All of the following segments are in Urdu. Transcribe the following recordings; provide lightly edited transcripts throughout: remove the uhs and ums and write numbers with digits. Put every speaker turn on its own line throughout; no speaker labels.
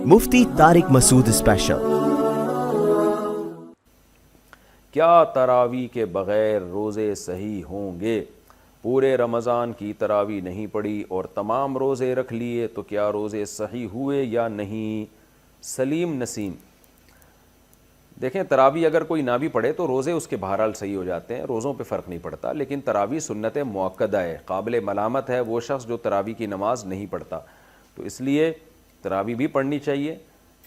مفتی طارق مسعود اسپیشل۔
کیا تراویح کے بغیر روزے صحیح ہوں گے؟ پورے رمضان کی تراویح نہیں پڑی اور تمام روزے رکھ لیے تو کیا روزے صحیح ہوئے یا نہیں؟ سلیم نسیم، دیکھیں تراویح اگر کوئی نہ بھی پڑھے تو روزے اس کے بہرحال صحیح ہو جاتے ہیں، روزوں پہ فرق نہیں پڑتا، لیکن تراویح سنت مؤکدہ ہے، قابل ملامت ہے وہ شخص جو تراویح کی نماز نہیں پڑھتا، تو اس لیے تراویح بھی پڑھنی چاہیے۔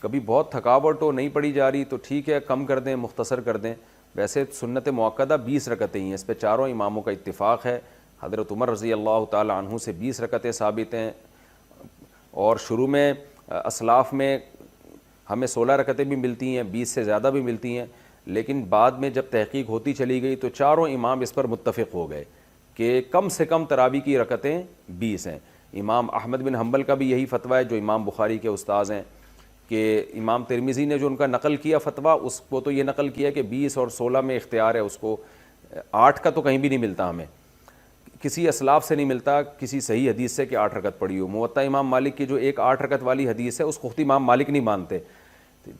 کبھی بہت تھکاوٹ ہو نہیں پڑھی جا رہی تو ٹھیک ہے، کم کر دیں، مختصر کر دیں۔ ویسے سنت مؤکدہ 20 رکعتیں ہیں، اس پہ چاروں اماموں کا اتفاق ہے۔ حضرت عمر رضی اللہ تعالی عنہ سے 20 رکعتیں ثابت ہیں، اور شروع میں اسلاف میں ہمیں 16 رکعتیں بھی ملتی ہیں، 20 سے زیادہ بھی ملتی ہیں، لیکن بعد میں جب تحقیق ہوتی چلی گئی تو چاروں امام اس پر متفق ہو گئے کہ کم سے کم تراویح کی رکعتیں 20 ہیں۔ امام احمد بن حنبل کا بھی یہی فتویٰ ہے جو امام بخاری کے استاذ ہیں، کہ امام ترمذی نے جو ان کا نقل کیا فتویٰ، اس کو تو یہ نقل کیا کہ 20 اور 16 میں اختیار ہے اس کو، 8 کا تو کہیں بھی نہیں ملتا، ہمیں کسی اسلاف سے نہیں ملتا کسی صحیح حدیث سے کہ 8 رکعت پڑھی ہو۔ موطا امام مالک کی جو ایک 8 رکعت والی حدیث ہے اس کو خود امام مالک نہیں مانتے،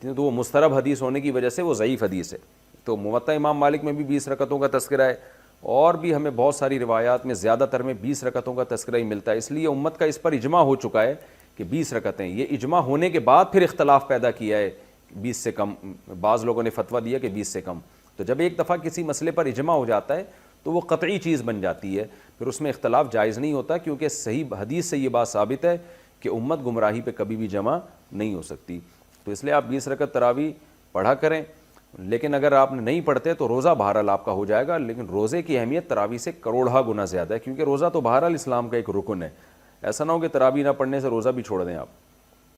تو وہ مسترب حدیث ہونے کی وجہ سے وہ ضعیف حدیث ہے۔ تو موطا امام مالک میں بھی 20 رکعتوں کا تذکرہ ہے، اور بھی ہمیں بہت ساری روایات میں زیادہ تر میں 20 رکعتوں کا تذکرہ ہی ملتا ہے، اس لیے امت کا اس پر اجماع ہو چکا ہے کہ 20 رکعتیں۔ یہ اجماع ہونے کے بعد پھر اختلاف پیدا کیا ہے 20 سے کم، بعض لوگوں نے فتویٰ دیا کہ 20 سے کم۔ تو جب ایک دفعہ کسی مسئلے پر اجماع ہو جاتا ہے تو وہ قطعی چیز بن جاتی ہے، پھر اس میں اختلاف جائز نہیں ہوتا، کیونکہ صحیح حدیث سے یہ بات ثابت ہے کہ امت گمراہی پہ کبھی بھی جمع نہیں ہو سکتی۔ تو اس لیے آپ 20 رکعت تراویح پڑھا کریں، لیکن اگر آپ نہیں پڑھتے تو روزہ بہرحال آپ کا ہو جائے گا، لیکن روزے کی اہمیت تراویح سے کروڑہ گنا زیادہ ہے، کیونکہ روزہ تو بہرحال اسلام کا ایک رکن ہے۔ ایسا نہ ہو کہ تراویح نہ پڑھنے سے روزہ بھی چھوڑ دیں آپ۔